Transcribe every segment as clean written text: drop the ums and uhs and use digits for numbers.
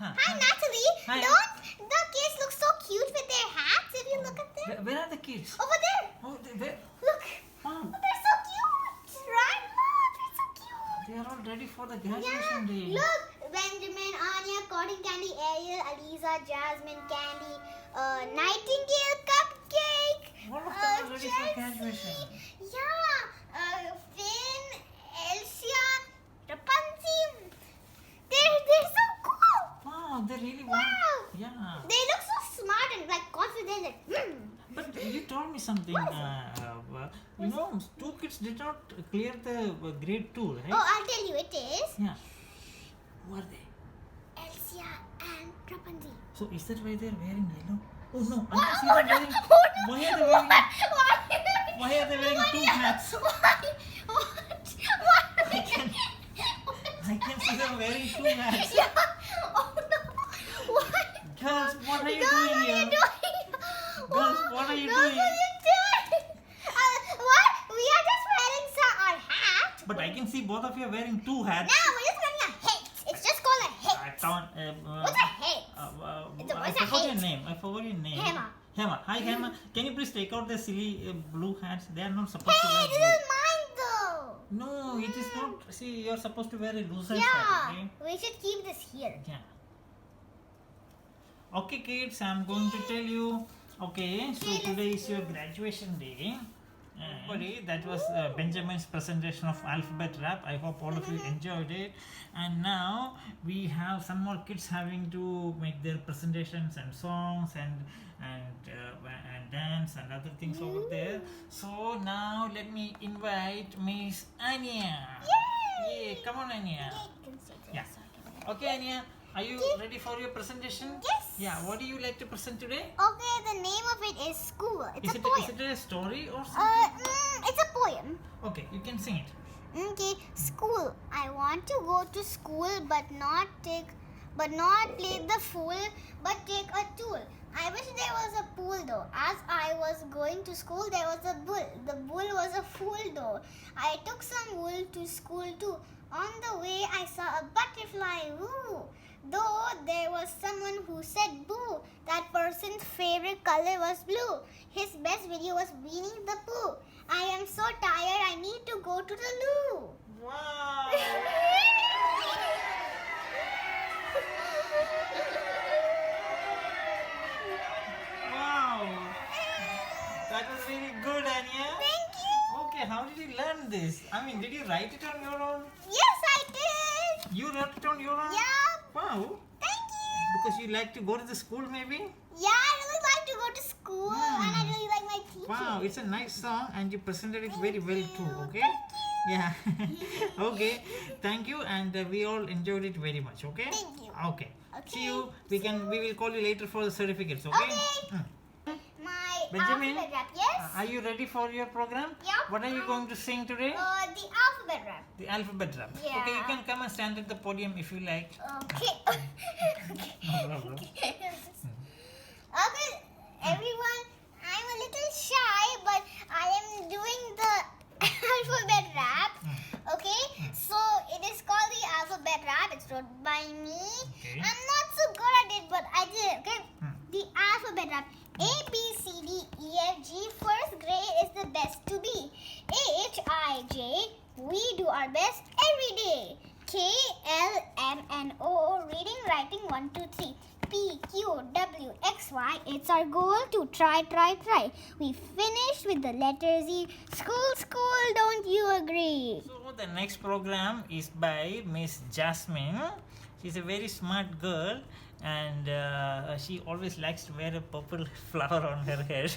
Hi, Natalie. Hi. Don't the kids look so cute with their hats? If you look at them. Where are the kids? Over there. Oh, where? Look. Wow. They're so cute. Right? Look, they're so cute. They are all ready for the graduation day. Look. Benjamin, Anya, Cotton Candy, Ariel, Aliza, Jasmine, Candy, Nightingale, Cupcake. All of them are ready for Chelsea. graduation. Yeah. Finn, Elsia, Rapunzel. They're so cool. Wow, they really Wow. want. Yeah. They look so smart and like confident. But you told me something. You know, two kids did not clear the grade 2, right? Oh, I'll tell you, it is Yeah. Who are they? Elsia and Rapunzel. So is that why they're wearing yellow? Oh no, I What? can see Oh, them no. wearing. Oh, no. Why are they wearing? Why? Why are they wearing two hats? Why? What? I can see them wearing two hats. Yeah. Oh no. What? Girls, what are you Girls, doing what are here? you doing? Girls, what are you Girls, doing? what are you doing? What? We are just wearing our hat. But I can see both of you are wearing two hats. No, we're just wearing a hat. It's just called a I hat. can't. What's a hat? I what's a forgot your hat? name. I forgot your name. Hema. Hema. Hi, Hema. Can you please take out the silly blue hats? They are not supposed to Hey, wear this blue. is mine though. No, it is not. See, you are supposed to wear a loser Yeah, hat. Okay? we should keep this here. Yeah. Okay, kids, I'm going to tell you. Okay, so today is your graduation day. Everybody, that was Benjamin's presentation of alphabet rap. I hope all of you enjoyed it. And now we have some more kids having to make their presentations and songs and dance and other things over there. So now let me invite Miss Anya. Yay! Come on, Anya. Yeah. Okay, Anya. Are you ready for your presentation? Yes. Yeah. What do you like to present today? Okay, the name of it is School. It's Is a it poem. a story or something? It's a poem. Okay, you can sing it. Okay, school. I want to go to school, but not play the fool, but take a tool. I wish there was a pool though. As I was going to school, there was a bull. The bull was a fool though. I took some wool to school too. On the way, I saw a butterfly. Woo! Though there was someone who said boo. That person's favorite color was blue. His best video was Winnie the Pooh. I am so tired, I need to go to the loo. Wow! Wow! That was really good, Anya. Thank you. Okay, how did you learn this? I mean, did you write it on your own? Yes, I did. You wrote it on your own? Yeah. Wow! Thank you. Because you like to go to the school, maybe? Yeah, I really like to go to school and I really like my teacher. Wow, it's a nice song and you presented it very well too, okay? Thank Yeah. Okay. Thank you and we all enjoyed it very much, okay? Thank you. Okay. Okay. See you. We will call you later for the certificates, okay? Okay. Mm. My Benjamin, alphabet rap, yes? Are you ready for your program? Yeah. What are you going to sing today? The alphabet rap. The alphabet rap. Yeah. Okay, you can come and stand at the podium if you like. Okay. No problem. Okay, everyone, I'm a little shy, but I am doing the alphabet rap. Okay, so it is called the alphabet rap. It's wrote by me. Okay. I'm not so good at it, but I did. Okay, the alphabet rap. A B C D E F G. First grade is the best to be. H I J. We do our best every day. K L M N O. Reading, writing 1 2 3. P, Q, W, X, Y. It's our goal to try. We finished with the letter Z. School, don't you agree? So the next program is by Miss Jasmine. She's a very smart girl and she always likes to wear a purple flower on her head.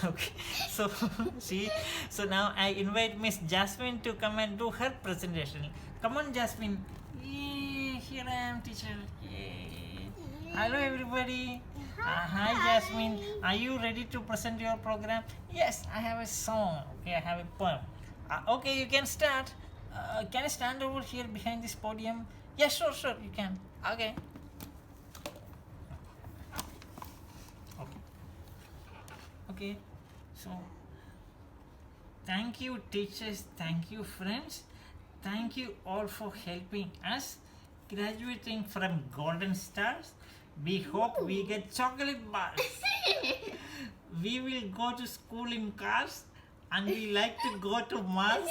Okay, so now I invite Miss Jasmine to come and do her presentation. Come on, Jasmine. Yay, here I am, teacher. Yay. Hello, everybody. Hi, Jasmine. Are you ready to present your program? Yes, I have a song. Okay, I have a poem. Okay, you can start. Can I stand over here behind this podium? Yes, sure, you can. Okay. Okay. So, thank you, teachers. Thank you, friends. Thank you all for helping us. graduating from Golden Stars. We hope we get chocolate bars. We will go to school in cars and we like to go to Mars.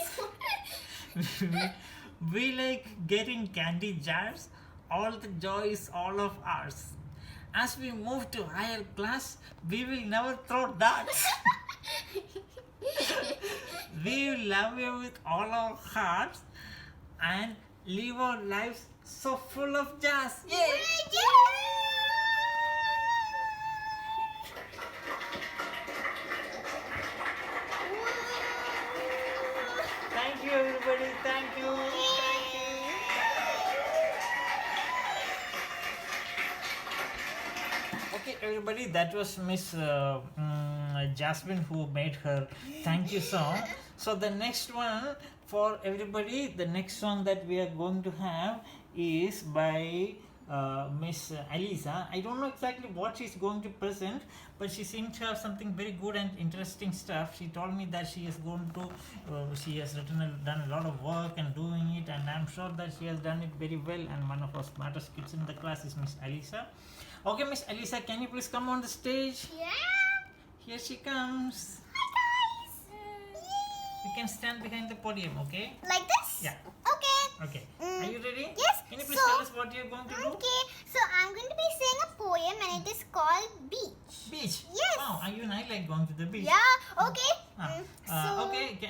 We like getting candy jars. All the joy is all of ours. As we move to higher class, we will never throw darts. We will love you with all our hearts and live our lives so full of jazz. Yay! Thank you, everybody. Thank you. Okay, everybody, that was Miss Jasmine who made her thank you song. So the next one for everybody, the next song that we are going to have is by Miss Alisa. I don't know exactly what she's going to present, but she seems to have something very good and interesting stuff. She told me that she is going to, she has done a lot of work and doing it, and I'm sure that she has done it very well. And one of our smartest kids in the class is Miss Alisa. Okay, Miss Alisa, can you please come on the stage? Yeah. Here she comes. Hi guys. You can stand behind the podium, okay? Like this? Yeah. Okay. Okay. Are you ready? Yes. Can you please So- tell us what you're going to do? Okay. So I'm going to be saying a poem and it is called Beach. Beach. Yes. Wow, you and I like going to the beach. Yeah. Okay. Okay.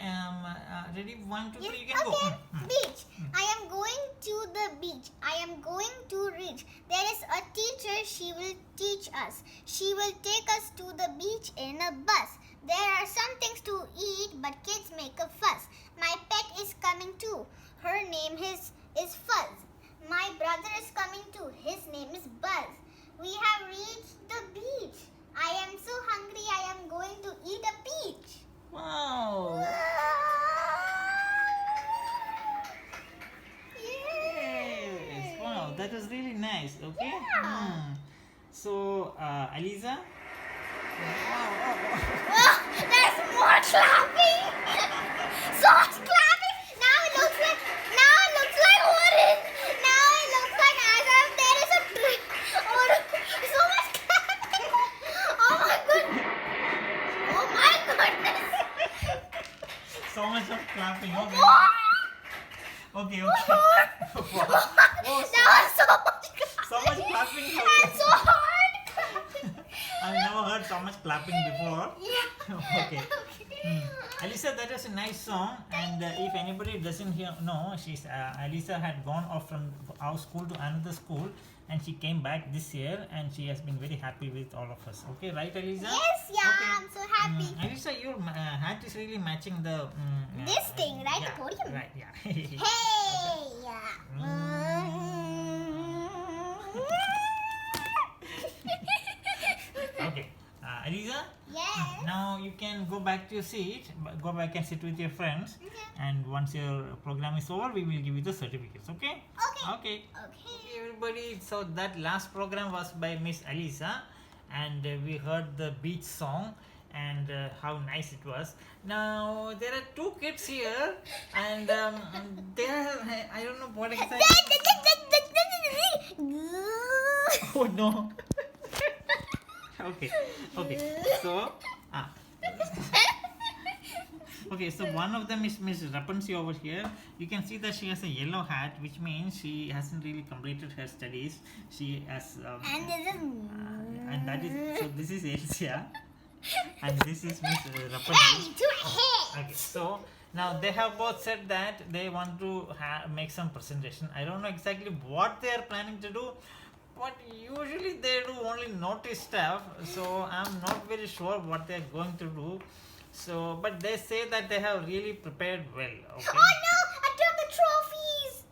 Ready? 1, 2, 3. Yes, You can go. okay. Beach. I am going to the beach. I am going to reach. There is a teacher. She will teach us. She will take us to the beach in a bus. There are some things to eat, but kids make a fuss. My pet is coming too. Her name is Fuzz. My brother is coming too. His name is Buzz. We have reached the beach. I am so hungry. I am going to eat a peach. Wow. Yes. Wow, that was really nice. Okay. Yeah. So, Alisa. There's more clapping. So much clapping. Now it looks like orange. Now it looks like as if there is a tree. Oh, so much clapping. Oh my goodness. Oh my goodness. So much of clapping. Okay. More. Okay. That was so much clapping. So much clapping. And so hard clapping. I've never heard so much clapping before. Yeah. Okay. Alisa, that was a nice song, and if anybody doesn't know, she's Alisa had gone off from our school to another school, and she came back this year, and she has been very happy with all of us. Okay, right, Alisa? Yes, yeah, Okay. I'm so happy. Alisa, your hat is really matching the This thing, right? Yeah, The podium. right? Yeah. Hey, yeah. Okay, Alisa. Yes. Now you can go back to your seat, go back and sit with your friends, and once your program is over, we will give you the certificates, okay? Okay. Okay. Okay. Everybody, so that last program was by Miss Alisa, and we heard the beach song and how nice it was. Now there are two kids here, and they are, I don't know what exactly. Oh no. Okay. So, okay. So one of them is Miss Rapunzel over here. You can see that she has a yellow hat, which means she hasn't really completed her studies. She has, And this is. and that is, so this is Elsia, and this is Miss Rapunzel. Hey, to my head. Okay, so now they have both said that they want to make some presentation. I don't know exactly what they are planning to do, but usually they do only notice stuff, so I'm not very sure what they are going to do. So, but they say that they have really prepared well. Okay. Oh no! I dropped the trophies.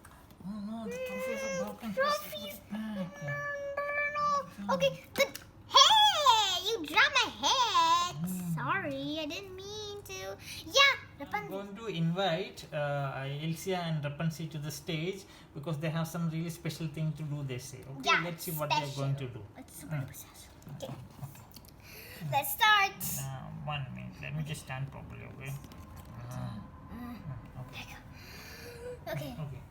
Oh no, the trophies are broken. Trophies. Okay. No. Okay. Hey, you dropped my head. Sorry, I didn't mean to. Yeah, I'm Rapunzel. going to invite Elsia and Rapunzel to the stage because they have some really special thing to do, they say. Okay, Yeah, let's see what they're going to do. It's super special. Okay. Let's start. 1 minute, let me just stand properly, okay? Okay. Okay. Okay.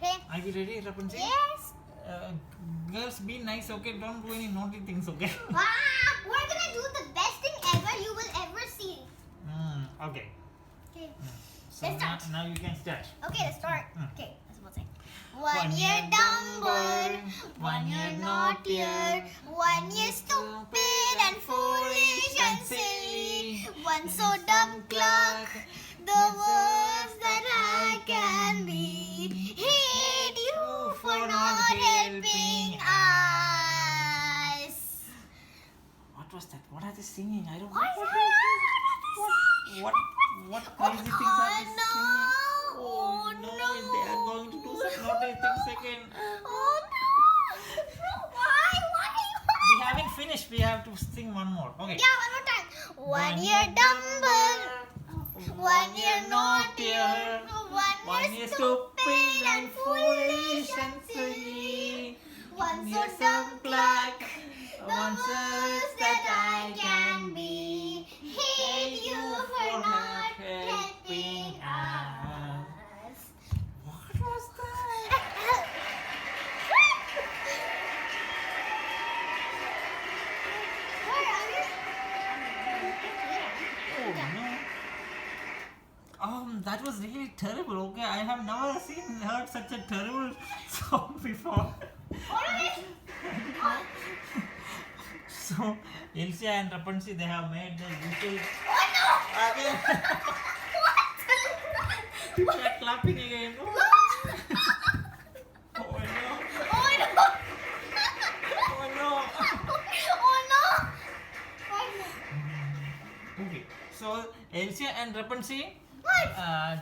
Okay. Are you ready, Rapunzel? Yes. Girls, be nice, okay? Don't do any naughty things, okay? We're gonna do the best thing ever you will ever see. Okay. Okay. So Let's start. now you can start. Okay, let's start. Okay, that's what I'm saying. 1 year dumber, 1 year naughtier, 1 year stupid and foolish and silly, 1 so dumb clock, the worst that I can be. Hate you for not helping us. What was that? What are they singing? I don't What know. is What crazy things are they no. singing? Oh no, they are going to do some naughty things again. Oh no! Why? We haven't finished. We have to sing one more. Okay. Yeah, one more time. 1 year dumber, 1 year naughtier, 1 year stupid and foolish and silly, 1 so dumb clock, the worst that I can be. Hate you for not helping us. What was that? Oh no. That was really terrible. Okay, I have never heard such a terrible song before. So, Elsa and Rapunzel, they have made the usual. Again. People are clapping again. Oh no. Oh no. Okay. So, Elsa and Rapunzel,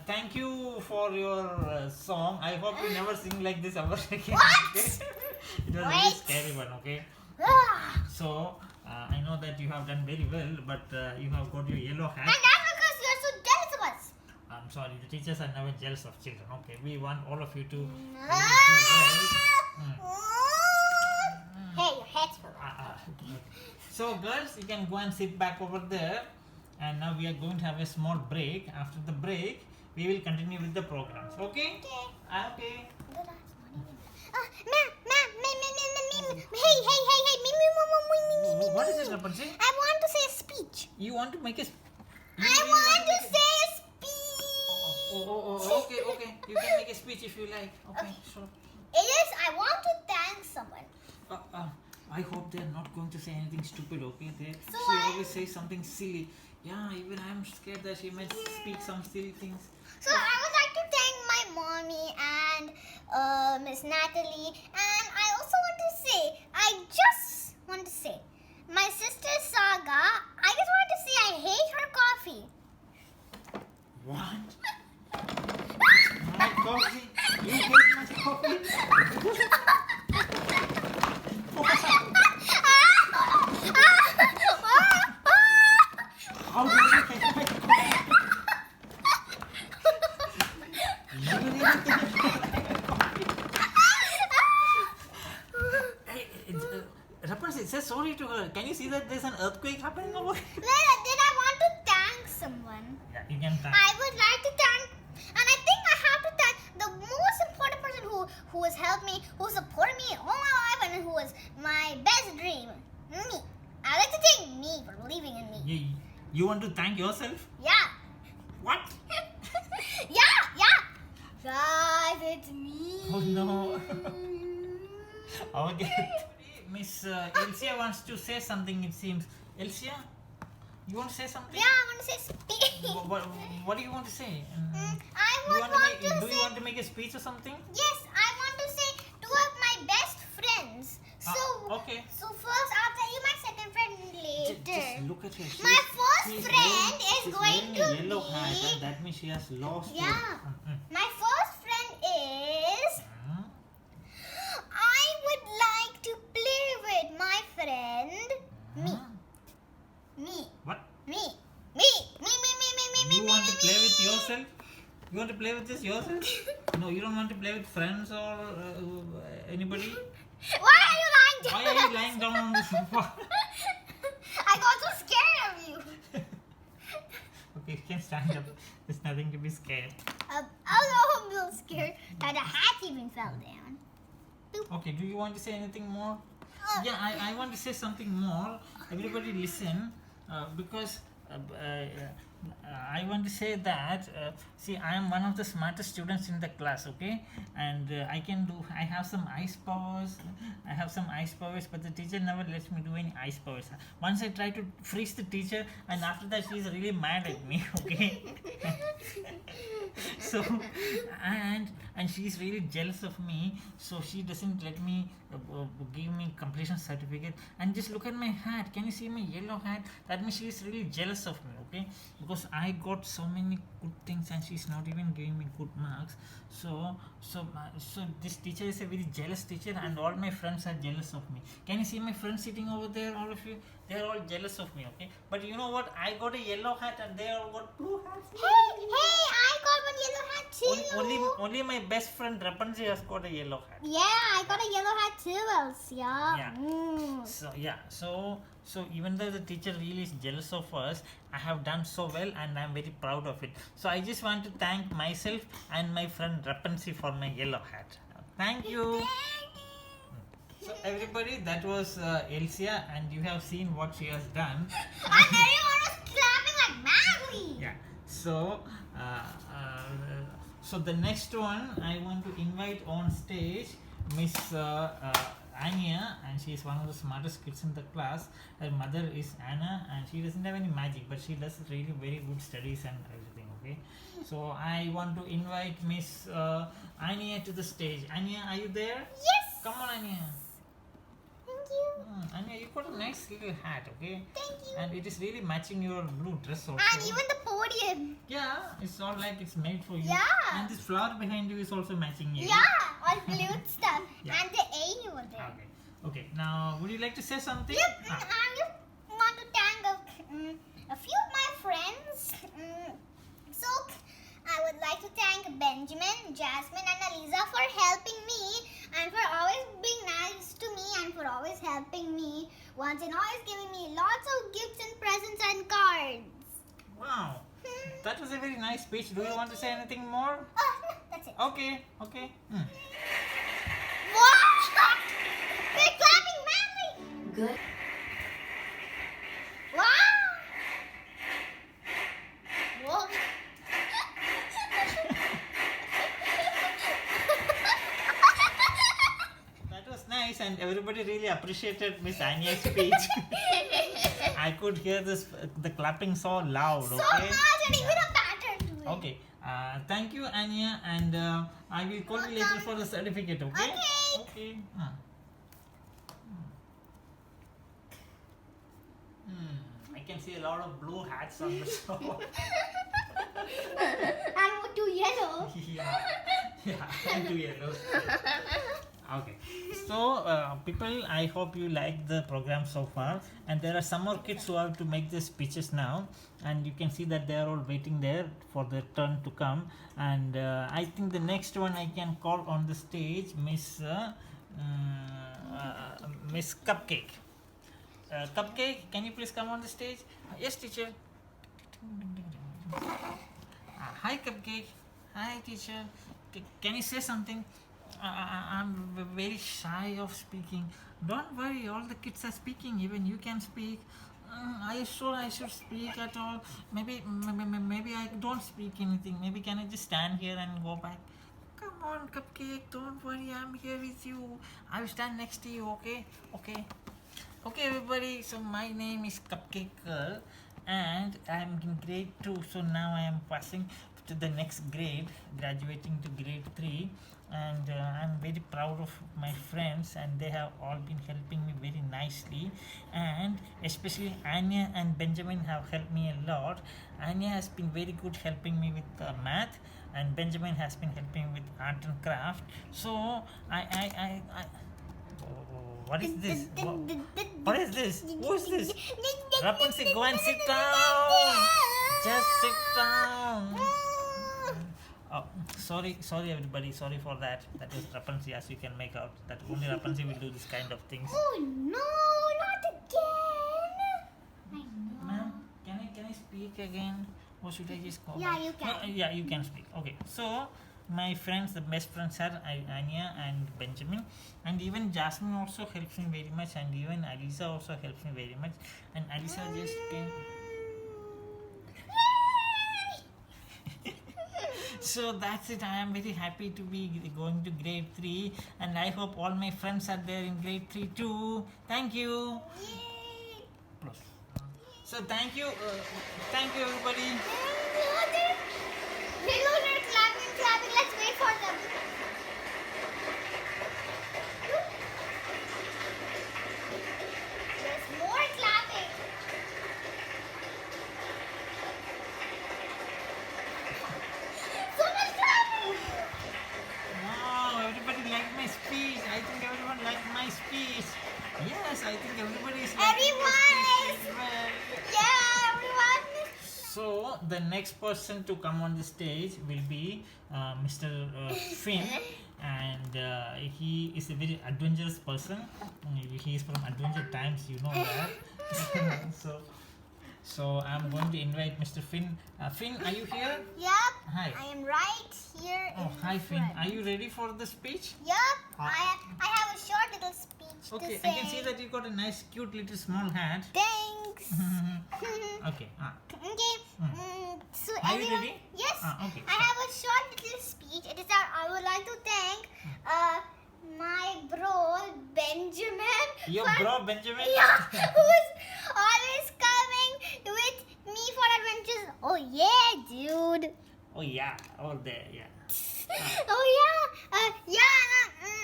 thank you for your song. I hope you never sing like this ever again. It was a really scary one, okay? So, I know that you have done very well, but you have got your yellow hat. And that's because you're so jealous of us. I'm sorry, the teachers are never jealous of children, okay? We want all of you to really do Hey, your head's full. well. So, girls, you can go and sit back over there. And now we are going to have a small break. After the break, we will continue with the programs, okay? Okay. Hey, What is it, Rapunzel? I want to say a speech. You want to make a... I want to say a speech. Okay. You can make a speech if you like. Okay, sure. It is, I want to thank someone. I hope they're not going to say anything stupid, okay? She I- always says something silly. Yeah, even I'm scared that she might speak some silly things. So I would like to thank my mommy and Miss Natalie, and I also want to say, my sister Saga. I just want to say I hate her coffee. What? My coffee? You hate my coffee? How do you hate my coffee? You really hate my coffee? Hey, Rapunzel, say sorry to her. Can you see that there's an earthquake happening over here? Then I want to thank someone. Yeah, you can thank. I would like to thank, and I think I have to thank the most important person who has helped me, who supported me all my life, and who was my best dream, me. I like to thank me for believing in me. You want to thank yourself? Yeah. What? Yeah. Guys, it's me. Oh no. Okay. Miss Elsia wants to say something, it seems. Elsia, you want to say something? Yeah, I want to say speech. What do you want to say? I would want to do say. you want to make a speech or something? Yes, I want to say two of my best friends. Okay. So first, I'll tell you my second friend later. Just look at her. My first friend is she's going wearing to a yellow be. hat, and that means she has lost. Yeah. My first friend is. I would like to play with my friend. Me. What? Me. You want to play with yourself? You want to play with this yourself? No, you don't want to play with friends or anybody? Why are you lying down? Why are you lying down on the sofa? I got so scared of you. Okay, you can stand up. There's nothing to be scared. Oh, little scared that the hat even fell down. Okay, do you want to say anything more? Uh, Yeah, I want to say something more. Everybody listen, because I want to say that, see, I am one of the smartest students in the class, okay? And I have some ice powers. I have some ice powers, but the teacher never lets me do any ice powers. Once I try to freeze the teacher, and after that she is really mad at me, okay? So, and she is really jealous of me, so she doesn't let me give me completion certificate. And just look at my hat. Can you see my yellow hat? That means she is really jealous of me, okay? Because I got so many good things and she's not even giving me good marks. So this teacher is a very jealous teacher, and all my friends are jealous of me. Can you see my friends sitting over there? All of you, they are all jealous of me, okay? But you know what? I got a yellow hat and they all got blue hats. Hey, I got one yellow hat too. Only my best friend Rapunzel has got a yellow hat. Yeah, I got a yellow hat too, Elsia. Yeah. So even though the teacher really is jealous of us, I have done so well and I'm very proud of it. So I just want to thank myself and my friend Rapunzel for my yellow hat. Thank you. So everybody, that was Elsia, and you have seen what she has done. And everyone was clapping like madly. Yeah. So the next one, I want to invite on stage Miss Anya, and she is one of the smartest kids in the class. Her mother is Anna, and she doesn't have any magic, but she does really very good studies and everything. Okay. So I want to invite Miss Anya to the stage. Anya, are you there? Yes. Come on, Anya. Thank you. Anya, you got a nice little hat, okay? Thank you. And it is really matching your blue dress also. And even the podium. Yeah, it's all like it's made for you. Yeah. And this flower behind you is also matching you. Yeah, all blue stuff. Yeah. And the A over there. Okay. Okay. Now, would you like to say something? Yep, Ah, I just want to thank a few of my friends. So, I would like to thank Benjamin, Jasmine, and Aliza for helping me and for always being nice to me and for always helping me once and always giving me lots of gifts and presents and cards. Wow. That was a very nice speech. Do you want to say anything more? No, that's it. Okay. Okay. Wow! They're clapping madly! Good. Wow! Whoa. That was nice, and everybody really appreciated Miss Anya's speech. I could hear the clapping so loud. So Okay. much and even a pattern to it. Okay. Thank you, Anya, and I will call you later for the certificate. Okay. Okay. Okay. I can see a lot of blue hats on the show. And two yellow. Yeah, and two yellows. Okay. So, people, I hope you like the program so far. And there are some more kids who have to make the speeches now. And you can see that they are all waiting there for their turn to come. And I think the next one I can call on the stage Miss Cupcake. Cupcake, can you please come on the stage? Yes, teacher. Hi, Cupcake. Hi, teacher. Can you say something? I'm very shy of speaking. Don't worry, all the kids are speaking. Even you can speak. Are you sure I should speak at all? Maybe I don't speak anything. Maybe can I just stand here and go back? Come on, Cupcake. Don't worry, I'm here with you. I will stand next to you. Okay? Okay. Okay, everybody. So my name is Cupcake Girl, and I'm in grade 2. So now I am passing to the next grade, graduating to grade 3. And I'm very proud of my friends, and they have all been helping me very nicely, and especially Anya and Benjamin have helped me a lot. Anya has been very good helping me with math, and Benjamin has been helping me with art and craft. So what is this? What is this? Who is this? Rapunzel, go and sit down. Just sit down. Oh, sorry everybody, sorry for that. That was Rapunzel, as you can make out. That only Rapunzel will do this kind of things. Oh no, not again. I know. Ma'am, can I speak again? Or should I just go Yeah, back? you can. Yeah, you can speak. Okay, so my friends, the best friends are Anya and Benjamin, and even Jasmine also helps me very much, and even Alisa also helps me very much. And Alisa just came. So that's it. I am very happy to be going to grade 3, and I hope all my friends are there in grade 3 too. Thank you. Yay! Plus. So thank you everybody. They're clapping. Let's wait for them. There's more clapping. So much clapping. Wow, everybody liked my speech. I think everyone liked my speech. Yes, I think everybody is liking my speech as well. Yeah, everyone. So the next person to come on the stage will be Mr. Finn, and he is a very adventurous person. He is from Adventure Times, you know that. So I'm going to invite Mr. Finn. Finn, are you here? Yep. Hi. I am right here. Oh, in hi the Finn. front. Are you ready for the speech? Yep. Ah. I have a short little speech Okay, to say. I can see that you got a nice, cute little small hat. Thanks. Okay. Okay. So Are you everyone, ready? yes. Okay. I have a short little speech. It is our. I would like to thank my bro Benjamin. Your for- bro Benjamin. Yeah, who's always coming with me for adventures. Oh yeah, dude. Oh yeah, all there. Yeah. Oh yeah.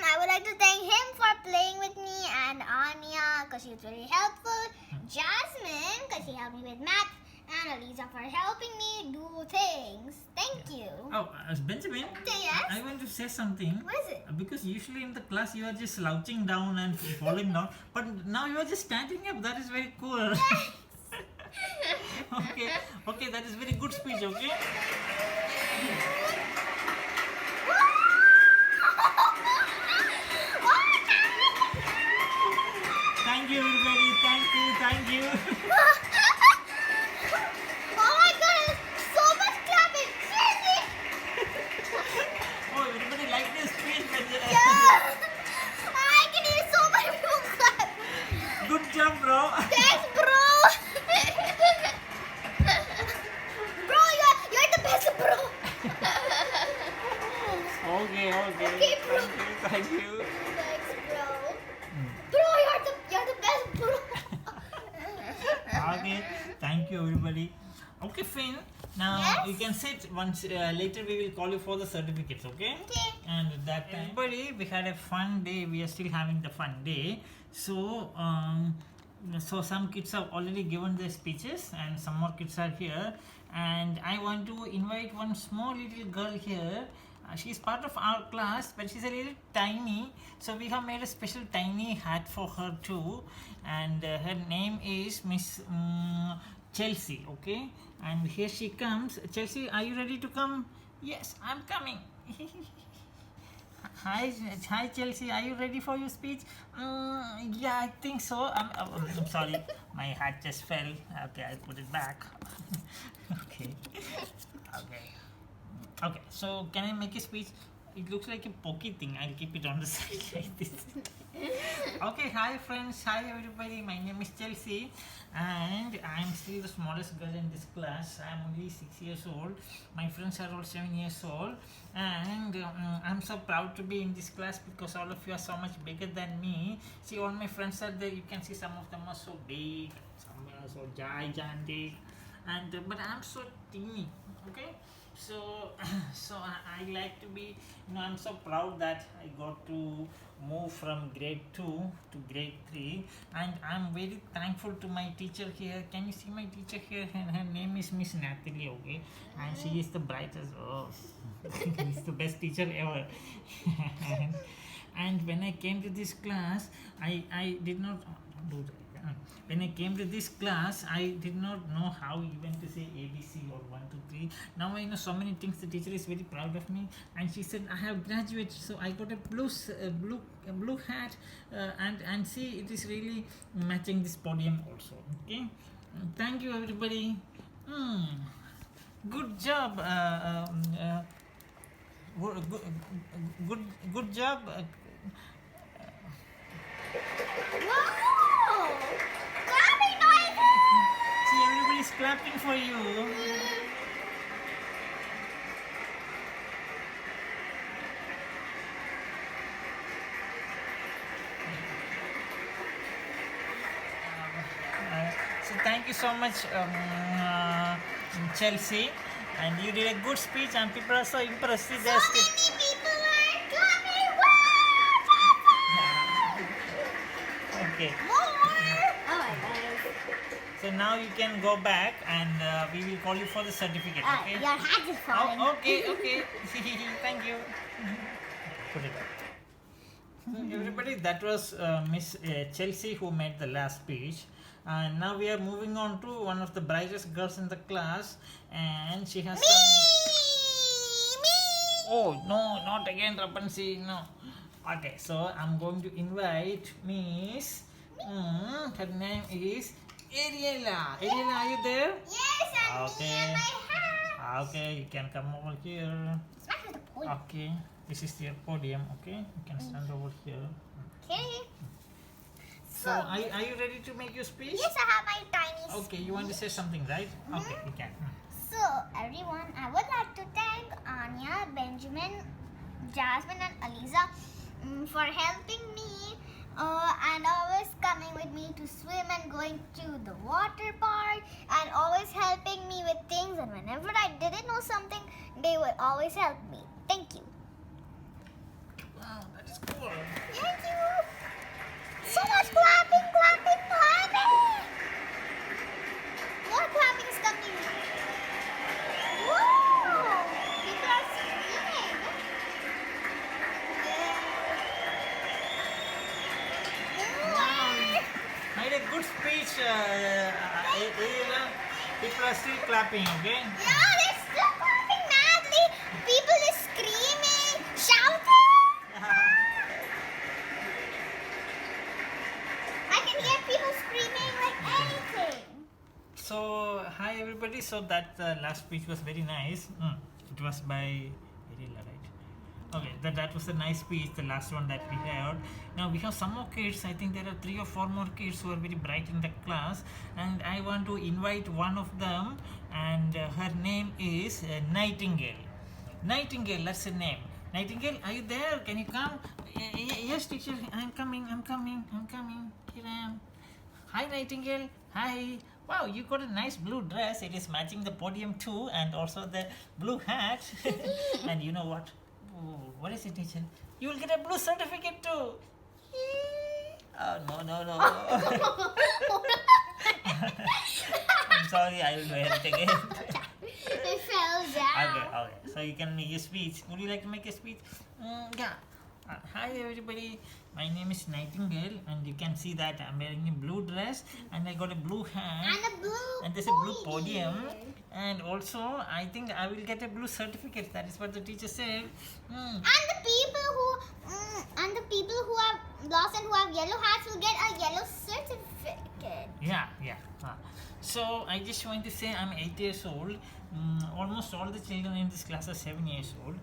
I would like to thank him for playing with me, and Anya because she was very helpful. Jasmine because she helped me with math, and Elisa for helping me do things. Thank you. Oh, Benjamin. Yes. I want to say something. What is it? Because usually in the class you are just slouching down and falling down, but now you are just standing up. That is very cool. Okay, that is very good speech. Okay. Thank you, everybody. Thank you. Oh my god, so much clapping. Seriously? Oh, everybody like this speech. Yeah. I can hear so many people clap. Good job, bro. Thanks, bro. Bro, you're the best, bro. Okay. Okay, bro. Thank you. Thanks, bro. Bro, you're the best, bro. Okay, thank you everybody. Okay, Finn. Now Yes? you can sit. Once later we will call you for the certificates. Okay. Okay. And at that time, everybody, we had a fun day. We are still having the fun day. So so some kids have already given their speeches, and some more kids are here. And I want to invite one small little girl here. She's part of our class, but she's a little tiny. So we have made a special tiny hat for her too. And her name is Miss Chelsea. Okay. And here she comes. Chelsea, are you ready to come? Yes, I'm coming. Hi, Chelsea. Are you ready for your speech? Yeah, I think so. I'm sorry, my hat just fell. Okay, I put it back. Okay. So can I make a speech? It looks like a pokey thing. I'll keep it on the side like this. Okay, hi friends, hi everybody. My name is Chelsea, and I'm still the smallest girl in this class. I'm only 6 years old. My friends are all 7 years old, and I'm so proud to be in this class because all of you are so much bigger than me. See, all my friends are there. You can see some of them are so big, some are so gigantic, and but I'm so teeny. Okay. So I like to be, I'm so proud that I got to move from grade 2 to grade 3, and I'm very thankful to my teacher here. Can you see my teacher here? Her name is Miss Natalie, okay, and she is the brightest. She's the best teacher ever. and when I came to this class, I did not do that. When I came to this class, I did not know how even to say ABC or 1, 2, 3. Now I know so many things. The teacher is very proud of me, and she said I have graduated. So I got a blue hat, and see, it is really matching this podium also. Okay, thank you everybody. Good job. Good job. Wow! Clapping noises! See, everybody's clapping for you. So thank you so much, Chelsea, and you did a good speech, and people are so impressed. See, So there's many people are clapping. Wow! okay. More! Oh my goodness. So now you can go back, and we will call you for the certificate. Okay. Your hat is falling. Oh, okay. Thank you. Put it up. So everybody, that was Miss Chelsea who made the last speech. And now we are moving on to one of the brightest girls in the class, and she has some. Oh no, not again, Rapunzel. No. Okay, so I'm going to invite Miss. Her name is Ariella. Ariella, are you there? Yes, and me and my hat. Okay, you can come over here. Smack with the pole. Okay, this is your podium. Okay, you can stand over here. Okay. So, are you ready to make your speech? Yes, I have my tiny Okay, you want to say something, right? Okay, you can. So, everyone, I would like to thank Anya, Benjamin, Jasmine, and Aliza for helping me and always coming with me to swim and going to the water park and always helping me with things. And whenever I didn't know something, they would always help me. Thank you. Wow, that is cool. Thank you. So much clapping. More clapping is coming. Whoa! People are screaming. More. Made a good speech, Ariella. People are still clapping, okay? Yeah, they're still clapping madly. People are screaming, shouting. I can hear people screaming like anything. So, hi everybody. So that last speech was very nice. It was by Ariella, right? Okay, that was a nice speech, the last one that we heard. Now we have some more kids. I think there are 3 or 4 more kids who are very bright in the class, and I want to invite one of them, and her name is Nightingale. Nightingale, that's her name. Nightingale, are you there? Can you come? Yes, teacher, I'm coming. Here I am. Hi, Nightingale. Hi. Wow, you got a nice blue dress. It is matching the podium too, and also the blue hat. And you know what? Oh, what is it, teacher? You will get a blue certificate too. Oh, no. I'm sorry, I will wear it again. It fell down. Okay. So you can make a speech. Would you like to make a speech? Yeah. Hi everybody, my name is Nightingale, and you can see that I'm wearing a blue dress, and I got a blue hat, And there's a blue podium, and also I think I will get a blue certificate. That is what the teacher said. And the people who have lost and who have yellow hats will get a yellow certificate. Yeah. So I just want to say I'm 8 years old. Almost all the children in this class are 7 years old.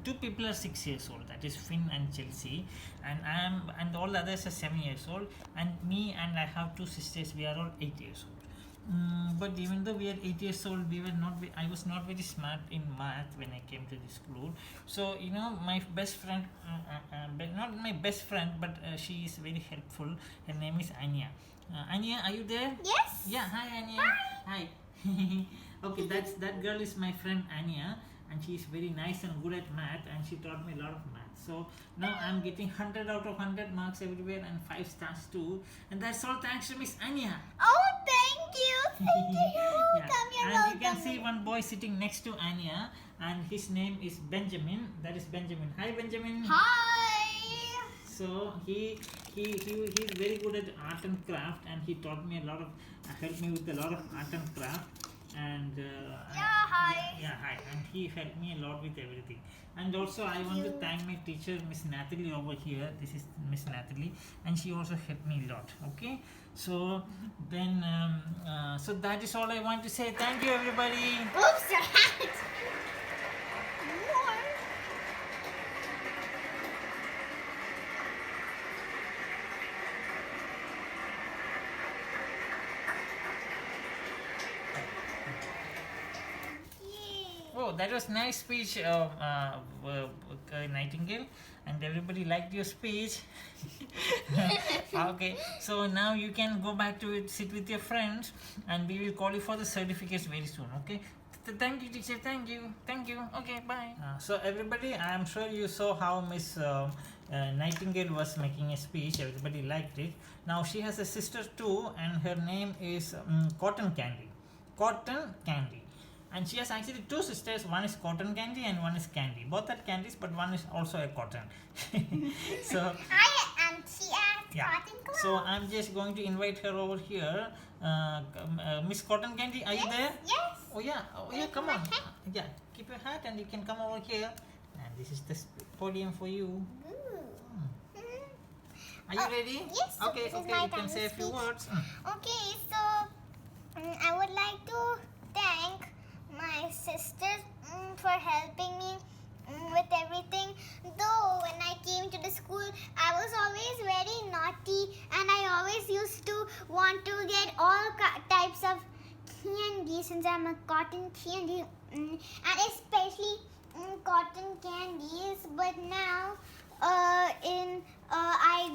2 people are 6 years old. That is Finn and Chelsea, and all the others are 7 years old. And me and I have 2 sisters. We are all 8 years old. But even though we are 8 years old, I was not very smart in math when I came to the school. So my best friend, not my best friend, but she is very helpful. Her name is Anya. Anya, are you there? Yes. Yeah. Hi, Anya. Hi. Okay, that girl is my friend Anya, and she is very nice and good at math, and she taught me a lot of math. So now I'm getting 100 out of 100 marks everywhere and 5 stars too, and that's all thanks to Miss Anya. Oh, thank you. Yeah. Come here, And you can see one boy sitting next to Anya, and his name is Benjamin. That is Benjamin. Hi, Benjamin. Hi. So he's very good at art and craft, and he taught me a lot of helped me with a lot of art and craft. And Hi. hi, and he helped me a lot with everything. And also I want to thank my teacher, Miss Natalie, over here. This is Miss Natalie, and she also helped me a lot. Okay, so then so that is all I want to say. Thank you, everybody. Oops, your hat. More. that was nice speech, Nightingale, and everybody liked your speech. Okay, so now you can go back to it, sit with your friends, and we will call you for the certificates very soon. Okay. Thank you, teacher. Thank you. Thank you. Okay, bye. So everybody, I am sure you saw how Miss Nightingale was making a speech. Everybody liked it. Now she has a sister too, and her name is Cotton Candy. Cotton Candy. And she has actually two sisters. One is Cotton Candy and one is Candy. Both are candies, but one is also a cotton. So She has cotton clothes. so I'm just going to invite her over here. Miss Cotton Candy, are you there? Yes. Oh yeah, come my on. hat. Yeah, keep your hat and you can come over here. And this is the podium for you. Ooh. Are you ready? Yes, so Okay, this is okay, my you can time say a to few speak. words. Okay, so I would like to thank my sisters for helping me with everything. Though when I came to the school, I was always very naughty, and I always used to want to get all types of candy since I'm a cotton candy, and especially cotton candies. But now,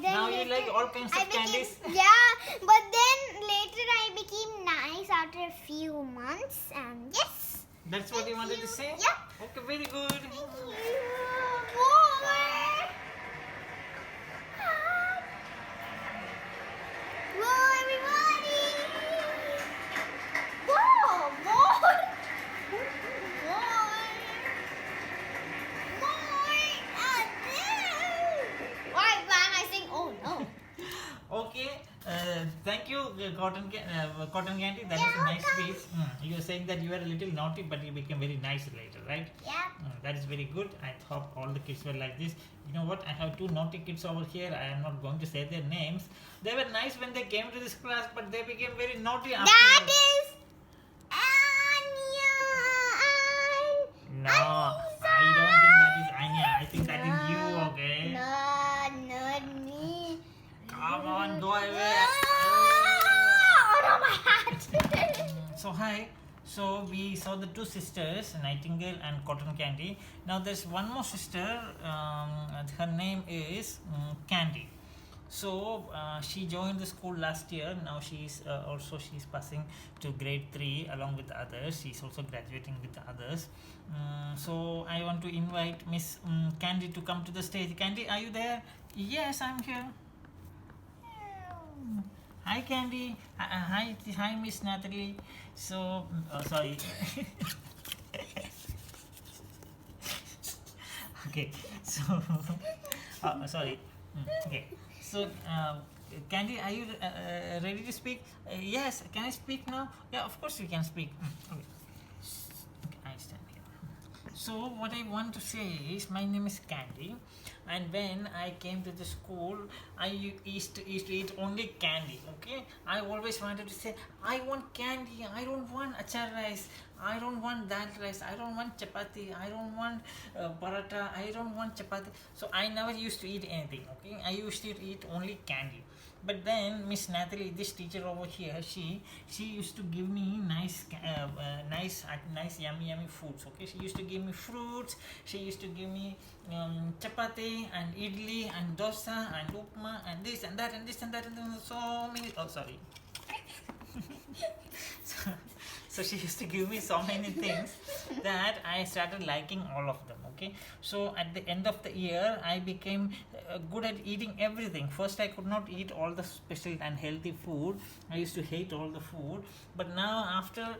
Now you like all kinds of candies? Yeah, but then later I became nice after a few months, and yes. That's what you wanted to you. say? Yeah. Okay, very good. Thank you. More. Whoa, everybody. Whoa, more. More. Why am I saying, oh no? Okay, thank you, Cotton Candy. That was a Yeah, nice welcome. speech. You were saying that you were a little naughty, but you became very nice later, right? Yeah. That is very good. I hope all the kids were like this. You know what? I have two naughty kids over here. I am not going to say their names. They were nice when they came to this class, but they became very naughty after. That is Anya and No, I don't think that is Anya. I think that is you, okay? No, not me. Come on, go away. Oh no, my hat. So hi. So we saw the two sisters, Nightingale and Cotton Candy. Now there's one more sister. Her name is Candy. So she joined the school last year. Now she's passing to grade 3 along with the others. She's also graduating with the others. So I want to invite Miss Candy to come to the stage. Candy, are you there? Yes, I'm here. Hi Candy. Hi Miss Natalie. So sorry. Okay. So sorry. Okay. So Candy, are you ready to speak? Yes. Can I speak now? Yeah, of course you can speak. Okay. Okay, I stand here. So what I want to say is, my name is Candy, and when I came to the school, I used to eat only candy. Okay, I always wanted to say, I want candy. I don't want achar rice. I don't want that rice. I don't want chapati. I don't want paratha. I don't want chapati. So I never used to eat anything. Okay, I used to eat only candy. But then Miss Natalie, this teacher over here, she used to give me nice yummy foods. Okay, she used to give me fruits. She used to give me chapati and idli and dosa and upma and this and that and this and that and so many. Oh, sorry. So she used to give me so many things that I started liking all of them. Okay, so at the end of the year, I became good at eating everything. First, I could not eat all the special and healthy food. I used to hate all the food. But now, after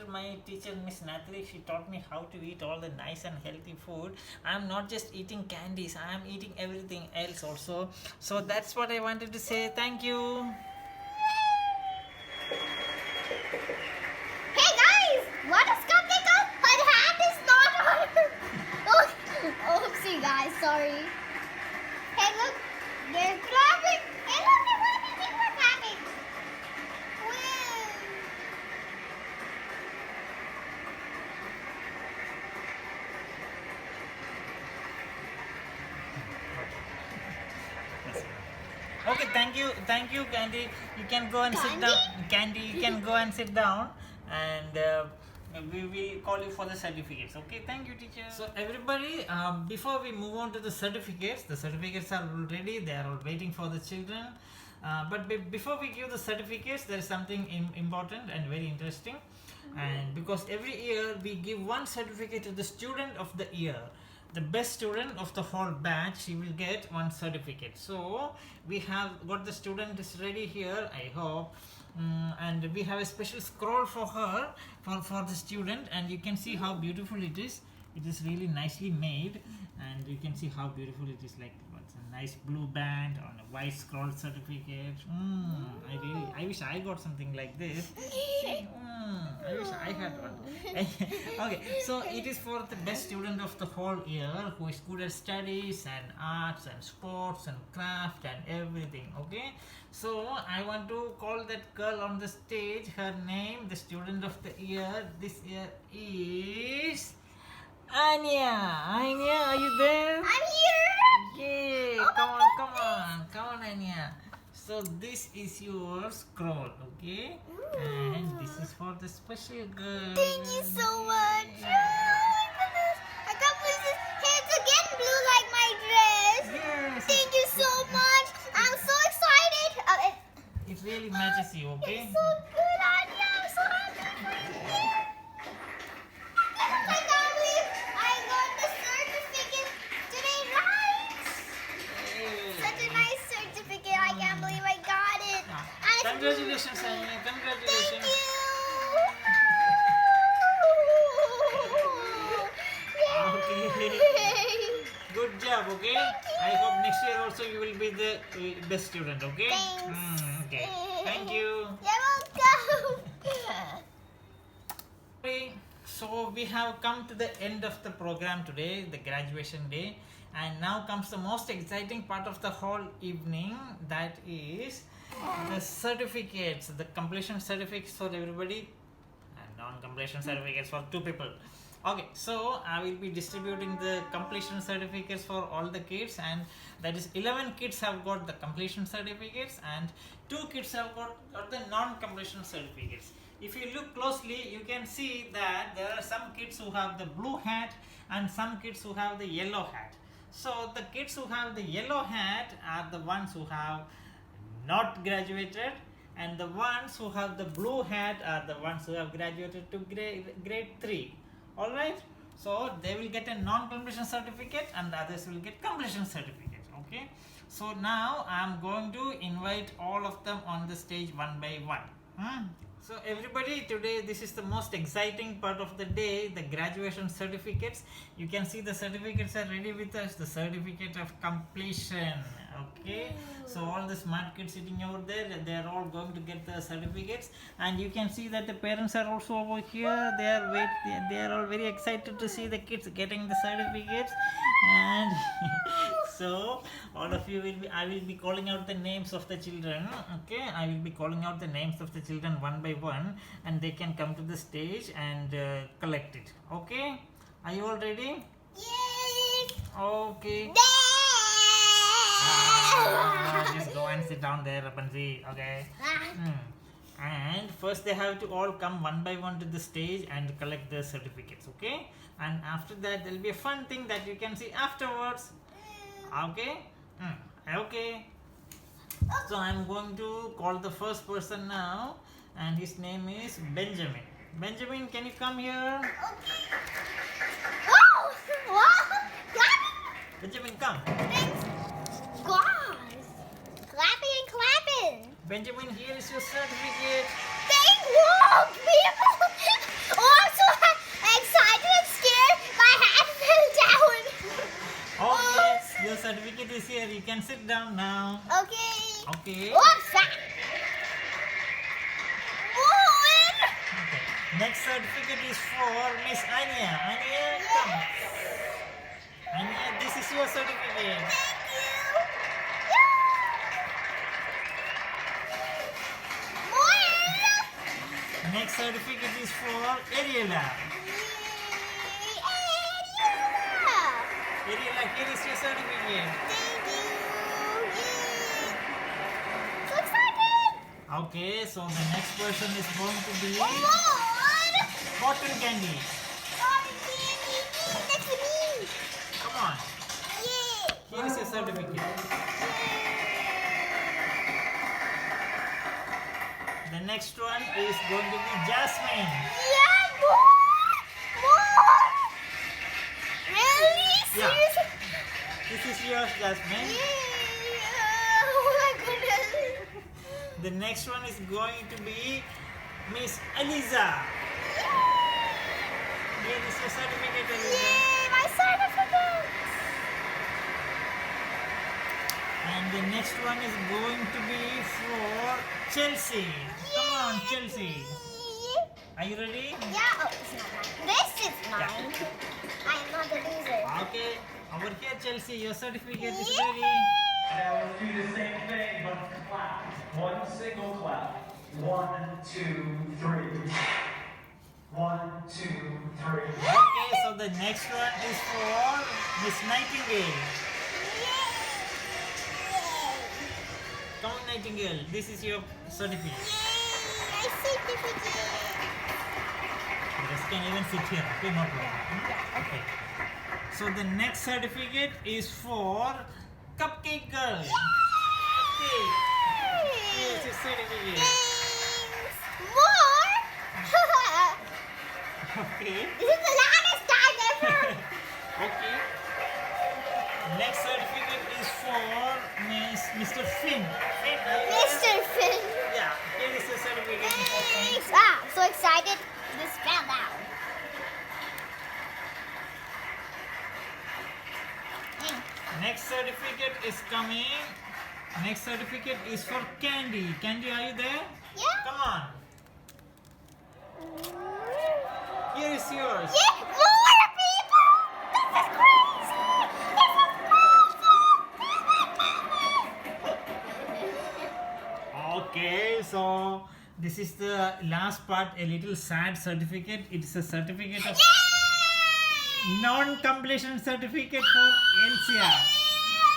my teacher Miss Natalie, she taught me how to eat all the nice and healthy food. I am not just eating candies. I am eating everything else also. So that's what I wanted to say. Thank you. Hey guys, what is coming up? Her hat is not on. Oh, oopsie guys, sorry. Hey look, they're clapping. Hey look, they're clapping. Wow. Okay, thank you, Candy. You can go and sit Candy? down. Candy, you can go and sit down. And we will call you for the certificates. Okay, thank you, teacher. So everybody, before we move on to the certificates are all ready. They are all waiting for the children. But before we give the certificates, there is something important and very interesting. And because every year we give one certificate to the student of the year, the best student of the whole batch, she will get one certificate. So we have got the student is ready here, I hope. And we have a special scroll for her, for the student, and you can see how beautiful it is. It is really nicely made, and you can see how beautiful it is. Like what's a nice blue band on a white scroll certificate. I wish I got something like this. I wish I had one. Okay, so it is for the best student of the whole year who is good at studies and arts and sports and craft and everything. Okay, so I want to call that girl on the stage. Her name, the student of the year this year is Anya. Anya, are you there? I'm here. Yay! Come on, Anya. So this is your scroll, okay? And this is for the special girl. Thank you so much. Oh my goodness. I can't believe this. Hey, it's again blue like my dress. Yes. Thank you so much. I'm so excited. It really matches you, okay? It's so good, Anya. I'm so happy for you. I can't believe I got the certificate today, right? Such a nice certificate. I can't believe I got it. And it's Congratulations, Anya. Thank Congratulations. you. Okay. Yay. Good job, okay? I hope next year also you will be the best student, okay? Thanks. Okay. Thank you. You're welcome. Okay, so we have come to the end of the program today, the graduation day, and now comes the most exciting part of the whole evening, that is the certificates, the completion certificates for everybody and non-completion certificates for 2 people. Okay, so I will be distributing the completion certificates for all the kids, and that is 11 kids have got the completion certificates and 2 kids have got the non-completion certificates. If you look closely, you can see that there are some kids who have the blue hat and some kids who have the yellow hat. So the kids who have the yellow hat are the ones who have not graduated, and the ones who have the blue hat are the ones who have graduated to grade 3. Alright, so they will get a non-completion certificate and the others will get completion certificate. Okay, so now I am going to invite all of them on the stage one by one. So everybody, today this is the most exciting part of the day, the graduation certificates. You can see the certificates are ready with us, the certificate of completion. Okay, so all the smart kids sitting over there, they are all going to get the certificates, and you can see that the parents are also over here. They are all very excited to see the kids getting the certificates. And so all of you I will be calling out the names of the children. Okay, I will be calling out the names of the children one by one, and they can come to the stage and collect it. Okay, are you all ready? Yay. Okay. Just go and sit down there, Rapunzel. Okay. And first they have to all come one by one to the stage and collect their certificates. Okay. And after that there will be a fun thing that you can see afterwards. Okay. Okay. So I'm going to call the first person now, and his name is Benjamin. Benjamin, can you come here? Benjamin, come. Thanks, guys. Clapping and clapping. Benjamin, here is your certificate. Thank you, people. Oh, I'm so excited and scared. My hat fell down. Okay, your certificate is here. You can sit down now. Okay. Okay. What's that? Okay. Next certificate is for Miss Anya. Anya, come. Anya, this is your certificate. Thank you. More. Next certificate is for Ariela. Ariela, here is your certificate. Thank you. Yay. So excited. Okay, so the next person is going to be Come on. cotton candy. Cotton candy. That's for me. Come on. Yay. Here is your certificate. The next one is going to be Jasmine. Yeah, more. Really? Yeah. Seriously? This is yours, Jasmine. Yeah. Oh my goodness. The next one is going to be Miss Aliza. Here is your certificate, Aliza. Yay, my certificate. And the next one is going to be for Chelsea. Come on, Chelsea. Are you ready? Yeah, oh, it's not mine. This is mine. I am not the loser. Okay. Over here, Chelsea, your certificate is Yeah. ready. Now let's do the same thing, but clap. One single clap. 1, 2, 3. 1, 2, 3. Okay, so the next one is for Miss Nightingale. Come on, Nightingale. This is your certificate. Yay, my certificate. The rest can even sit here. Okay, no problem. Okay. So the next certificate is for Cupcake Girl. Okay. Here's your certificate. Thanks. More? Okay. This is the longest time ever. Okay. Next certificate is for Mr. Finn. Finn, are you there? Mr. Finn. Yeah. Here is your certificate, Mr. Finn. Thanks. Ah, so excited. This fell down. Next certificate is coming. Next certificate is for Candy. Candy, are you there? Yeah. Come on. Here is yours. Yeah, more people. This is crazy. This is crazy. Okay, so this is the last part, a little sad certificate. It's a certificate of non-completion certificate for Elsia. I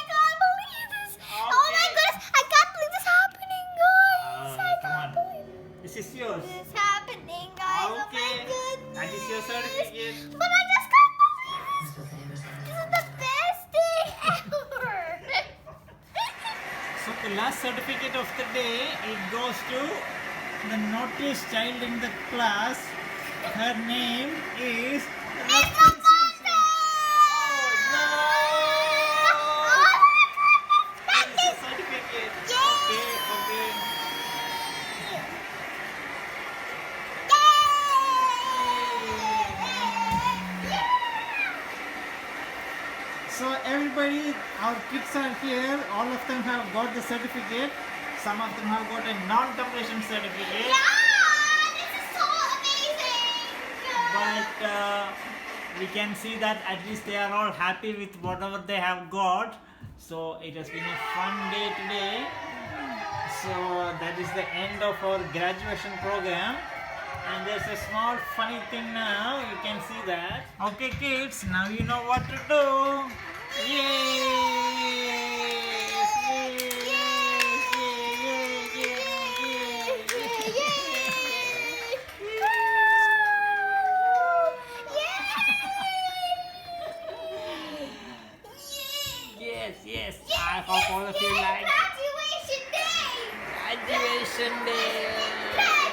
can't believe this. Oh my Okay. goodness. I can't believe this happening, guys. I Come on. can't believe This is yours. this happening, guys. Oh Okay. my goodness. That is your certificate. But I just can't believe this. This is the best day ever. So the last certificate of the day, it goes to the naughtiest child in the class. Her name is Miss Lamont. Oh no! Oh my Here is goodness. the certificate. Yay! Okay. So everybody, our kids are here. All of them have got the certificate. Some of them have got a non-completion certificate. Yeah, this is so amazing. But we can see that at least they are all happy with whatever they have got. So it has been a fun day today. So that is the end of our graduation program. And there's a small funny thing now. You can see that. Okay, kids, now you know what to do. Yay! Yes. I hope all of you like Graduation day. graduation day. Yay!